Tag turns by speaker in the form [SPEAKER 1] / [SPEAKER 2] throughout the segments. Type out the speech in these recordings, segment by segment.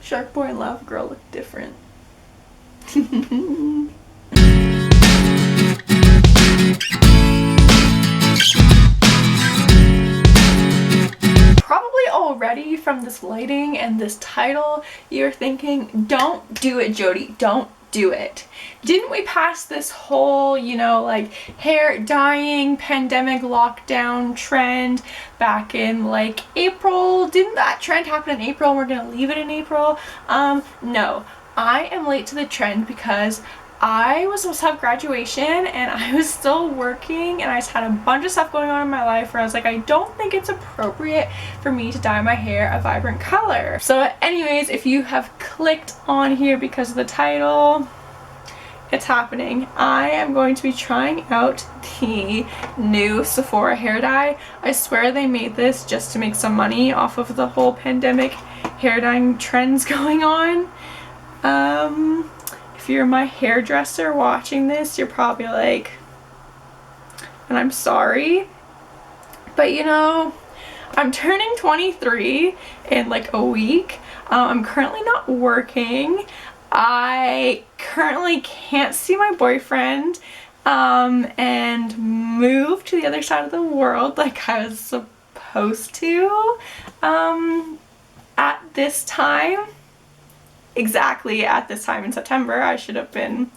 [SPEAKER 1] Shark Boy and Lava Girl look different. Probably already from this lighting and this title, you're thinking, don't do it, Jodi, don't do it. Didn't we pass this whole, you know, like hair dyeing pandemic lockdown trend back in like April? Didn't that trend happen in April and we're gonna leave it in April? No, I am late to the trend because I was supposed to have graduation and I was still working and I just had a bunch of stuff going on in my life where I was like, I don't think it's appropriate for me to dye my hair a vibrant color. So anyways, if you have clicked on here because of the title, it's happening. I am going to be trying out the new Sephora hair dye. I swear they made this just to make some money off of the whole pandemic hair dyeing trends going on. If you're my hairdresser watching this, you're probably like, and I'm sorry, but you know, I'm turning 23 in like a week. I'm currently not working. I currently can't see my boyfriend and move to the other side of the world like I was supposed to at this time. Exactly at this time in September. I should have been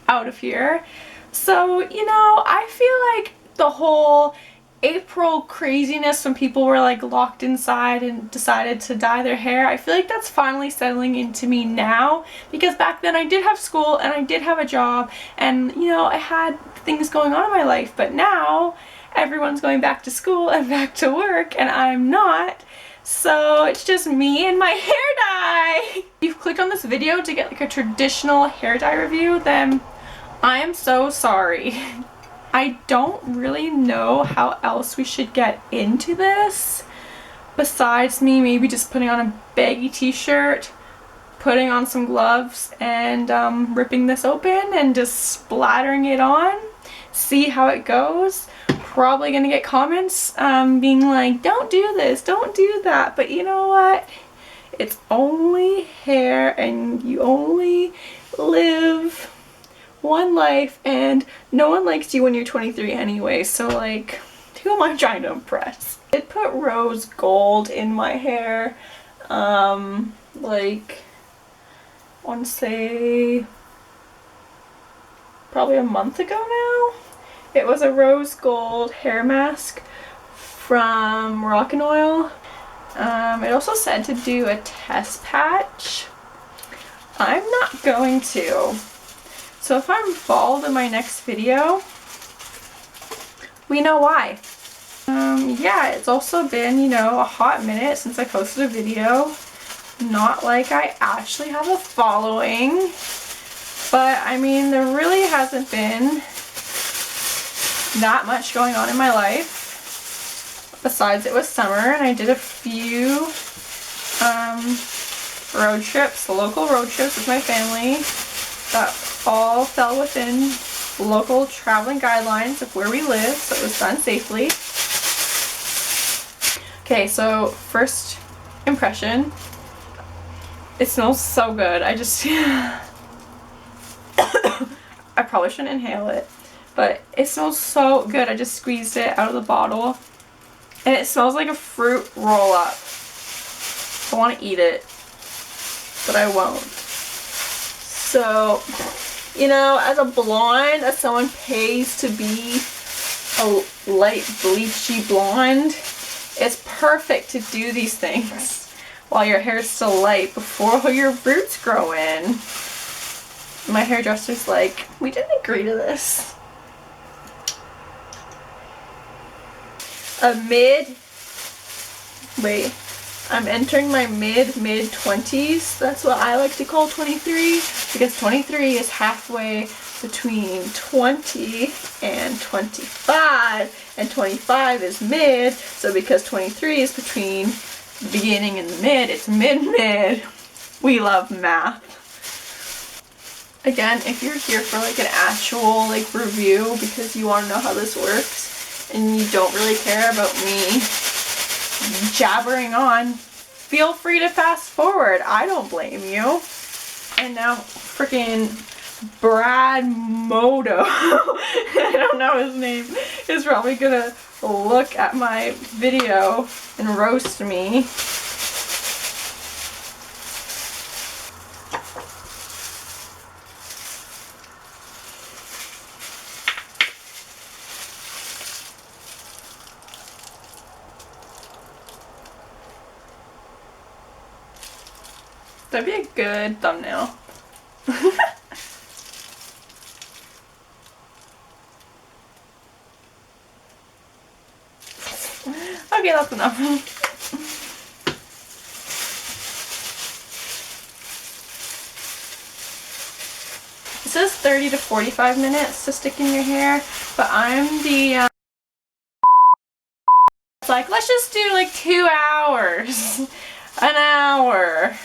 [SPEAKER 1] out of here. So, you know, I feel like the whole April craziness when people were like locked inside and decided to dye their hair, I feel like that's finally settling into me now, because back then I did have school and I did have a job and, you know, I had things going on in my life, but now everyone's going back to school and back to work and I'm not. So it's just me and my hair dye. If you've clicked on this video to get like a traditional hair dye review, then I am so sorry. I don't really know how else we should get into this besides me maybe just putting on a baggy t-shirt, putting on some gloves, and ripping this open and just splattering it on. See how it goes. Probably gonna get comments being like, don't do this, don't do that, but you know what, it's only hair and you only live one life and no one likes you when you're 23 anyway, so like, who am I trying to impress? I did put rose gold in my hair like I want to say probably a month ago now. It was a rose gold hair mask from Moroccan Oil. It also said to do a test patch. I'm not going to. So if I'm bald in my next video, we know why. Yeah, it's also been, you know, a hot minute since I posted a video. Not like I actually have a following, but I mean, there really hasn't been that much going on in my life besides it was summer and I did a few road trips, local road trips with my family that all fell within local traveling guidelines of where we live, so it was done safely. Okay, so first impression, it smells so good. I just I probably shouldn't inhale it, but it smells so good. I just squeezed it out of the bottle and it smells like a fruit roll-up. I want to eat it, but I won't. So, you know, as a blonde, as someone pays to be a light bleachy blonde, it's perfect to do these things while your hair is still light before your roots grow in. My hairdresser's like, we didn't agree to this. I'm entering my mid-20s. That's what I like to call 23, because 23 is halfway between 20 and 25, and 25 is mid, so because 23 is between the beginning and the mid, it's mid-mid. We love math. Again, if you're here for like an actual like review because you want to know how this works and you don't really care about me jabbering on, feel free to fast forward. I don't blame you. And now freaking Brad Modo, I don't know his name, is probably gonna look at my video and roast me. That'd be a good thumbnail. Okay, that's enough. It says 30 to 45 minutes to stick in your hair, but I'm the it's like, let's just do like 2 hours, an hour.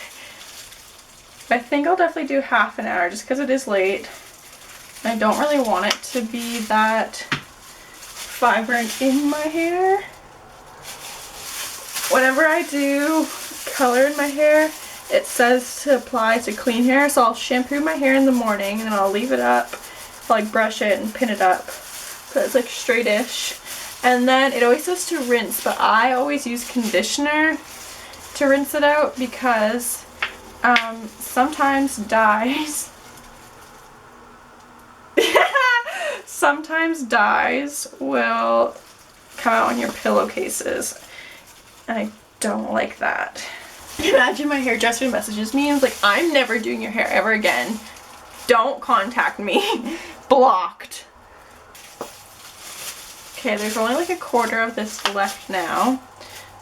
[SPEAKER 1] I think I'll definitely do half an hour just because it is late. I don't really want it to be that vibrant in my hair. Whenever I do color in my hair, it says to apply to clean hair, so I'll shampoo my hair in the morning and then I'll leave it up, like brush it and pin it up so it's like straightish. And then it always says to rinse, but I always use conditioner to rinse it out because sometimes dyes will come out on your pillowcases, and I don't like that. Imagine my hairdresser messages me and is like, I'm never doing your hair ever again. Don't contact me. Blocked. Okay, there's only like a quarter of this left now.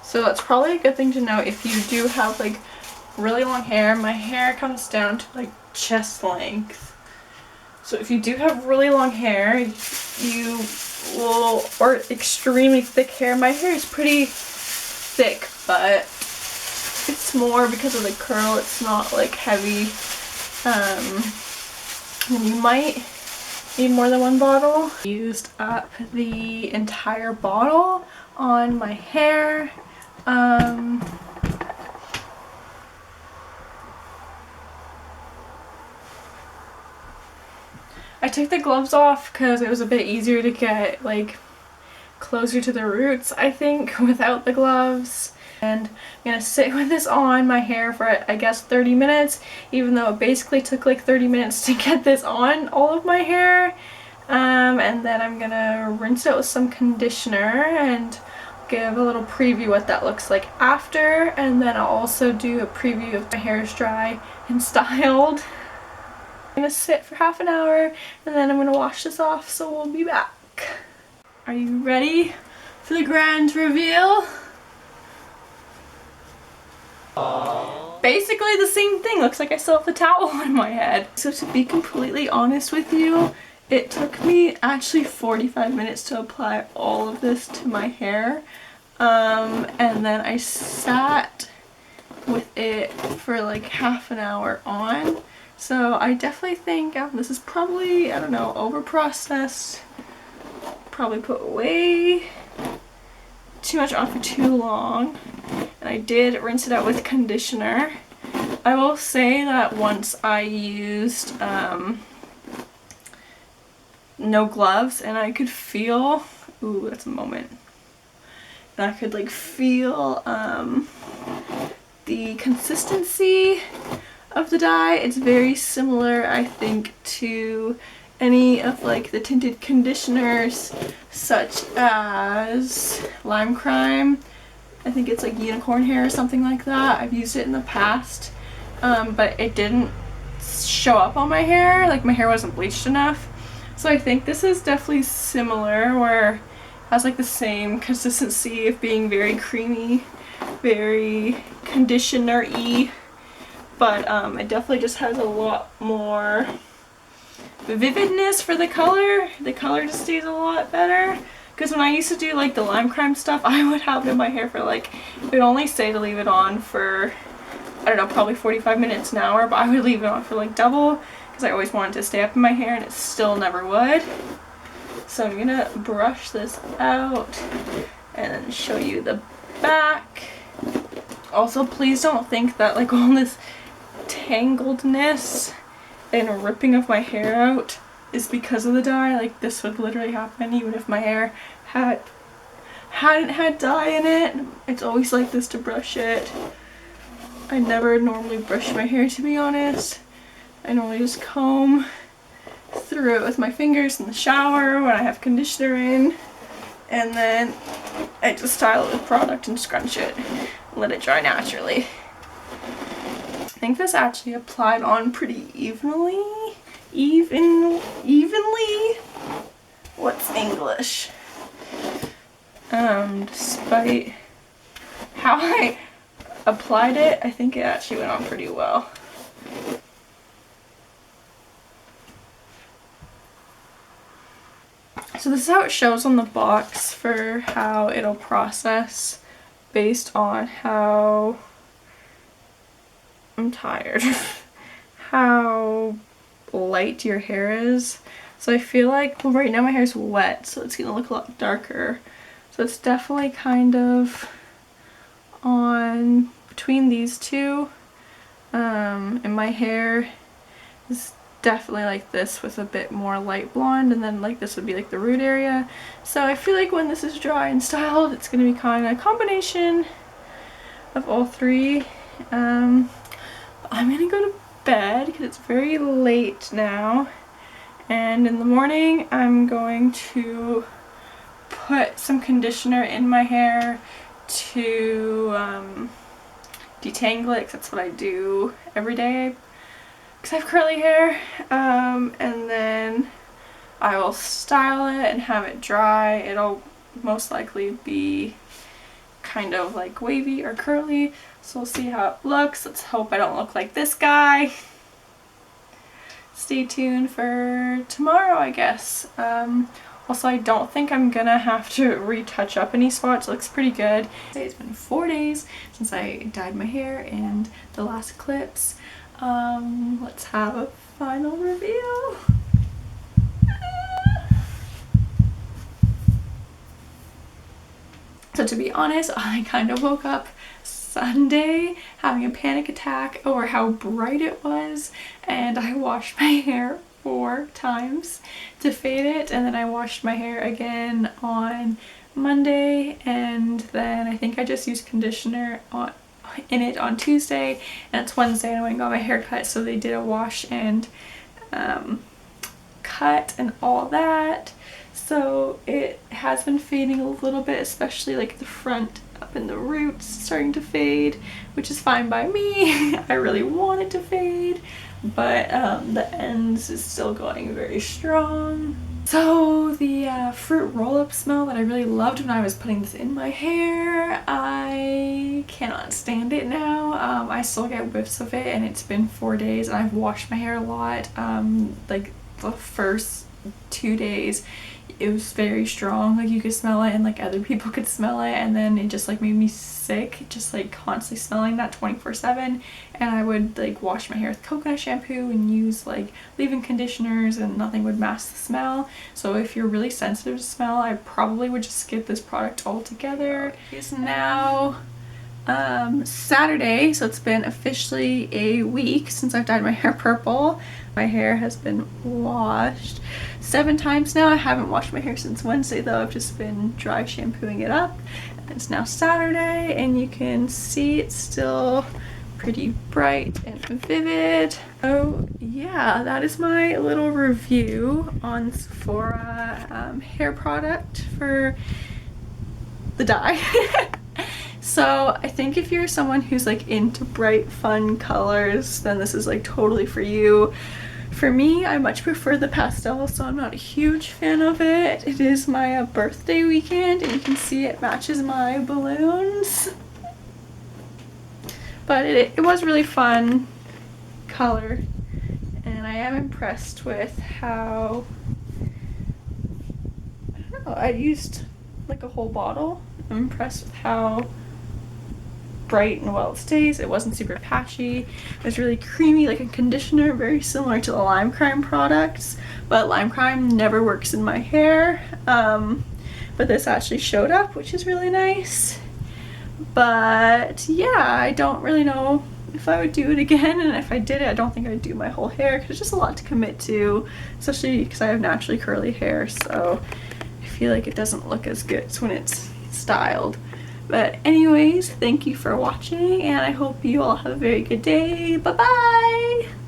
[SPEAKER 1] So that's probably a good thing to know if you do have like really long hair. My hair comes down to like chest length. So if you do have really long hair, you will, or extremely thick hair. My hair is pretty thick, but it's more because of the curl. It's not like heavy. And you might need more than one bottle. Used up the entire bottle on my hair. I took the gloves off because it was a bit easier to get like closer to the roots, I think, without the gloves. And I'm gonna sit with this on my hair for, I guess, 30 minutes, even though it basically took like 30 minutes to get this on all of my hair. And then I'm gonna rinse it with some conditioner and give a little preview what that looks like after. And then I'll also do a preview of my hair is dry and styled. I'm gonna sit for half an hour and then I'm gonna wash this off, so we'll be back. Are you ready for the grand reveal? Aww. Basically the same thing. Looks like I still have the towel on my head. So to be completely honest with you, it took me actually 45 minutes to apply all of this to my hair. And then I sat with it for like half an hour on. So I definitely think this is probably, I don't know, over processed. Probably put way too much on for too long. And I did rinse it out with conditioner. I will say that once I used no gloves and I could feel, ooh, that's a moment. And I could like feel the consistency of the dye. It's very similar, I think, to any of like the tinted conditioners such as Lime Crime. I think it's like unicorn hair or something like that. I've used it in the past, but it didn't show up on my hair. Like my hair wasn't bleached enough. So I think this is definitely similar, where it has like the same consistency of being very creamy, very conditioner-y. But it definitely just has a lot more vividness for the color. The color just stays a lot better. Because when I used to do like the Lime Crime stuff, I would have it in my hair for like, it would only say to leave it on for, I don't know, probably 45 minutes, an hour, but I would leave it on for like double because I always wanted to stay up in my hair and it still never would. So I'm gonna brush this out and then show you the back. Also, please don't think that like all this tangledness and ripping of my hair out is because of the dye. Like, this would literally happen even if my hair hadn't had dye in it. It's always like this to brush it. I never normally brush my hair, to be honest. I normally just comb through it with my fingers in the shower when I have conditioner in, and then I just style it with product and scrunch it and let it dry naturally. I think this actually applied on pretty evenly. Evenly? What's English? Despite how I applied it, I think it actually went on pretty well. So this is how it shows on the box for how it'll process based on how I'm tired. How light your hair is. So I feel like, well, right now my hair's wet, so it's gonna look a lot darker. So it's definitely kind of on between these two. And my hair is definitely like this with a bit more light blonde, and then like this would be like the root area. So I feel like when this is dry and styled, it's gonna be kind of a combination of all three. I'm gonna go to bed because it's very late now, and in the morning I'm going to put some conditioner in my hair to detangle it, because that's what I do every day because I have curly hair, and then I will style it and have it dry. It'll most likely be kind of like wavy or curly, so we'll see how it looks. Let's hope I don't look like this guy. Stay tuned for tomorrow, I guess. Also, I don't think I'm gonna have to retouch up any spots. It looks pretty good. It's been 4 days since I dyed my hair and the last clips. Let's have a final reveal. So to be honest, I kind of woke up Sunday having a panic attack over how bright it was, and I washed my hair 4 times to fade it, and then I washed my hair again on Monday, and then I think I just used conditioner in it on Tuesday, and it's Wednesday and I went and got my hair cut, so they did a wash and cut and all that. So it has been fading a little bit, especially like the front up in the roots starting to fade, which is fine by me. I really want it to fade, but the ends is still going very strong. So the fruit roll-up smell that I really loved when I was putting this in my hair, I cannot stand it now. I still get whiffs of it, and it's been 4 days and I've washed my hair a lot. Like the first 2 days it was very strong, like you could smell it and like other people could smell it, and then it just like made me sick, just like constantly smelling that 24/7. And I would like wash my hair with coconut shampoo and use like leave-in conditioners, and nothing would mask the smell. So if you're really sensitive to smell, I probably would just skip this product altogether. It's now Saturday, so it's been officially a week since I've dyed my hair purple. My hair has been washed 7 times now. I haven't washed my hair since Wednesday though. I've just been dry shampooing it up. It's now Saturday, and you can see it's still pretty bright and vivid. Oh yeah, that is my little review on Sephora hair product for the dye. So I think if you're someone who's like into bright fun colors, then this is like totally for you. For me, I much prefer the pastel, so I'm not a huge fan of it. It is my birthday weekend, and you can see it matches my balloons. But it was really fun color, and I am impressed with how, I don't know, I used like a whole bottle. I'm impressed with how bright and well it stays. It wasn't super patchy. It was really creamy, like a conditioner, very similar to the Lime Crime products, but Lime Crime never works in my hair. But this actually showed up, which is really nice. But yeah, I don't really know if I would do it again, and if I did it, I don't think I'd do my whole hair because it's just a lot to commit to, especially because I have naturally curly hair, so I feel like it doesn't look as good when it's styled. But anyways, thank you for watching, and I hope you all have a very good day. Bye bye!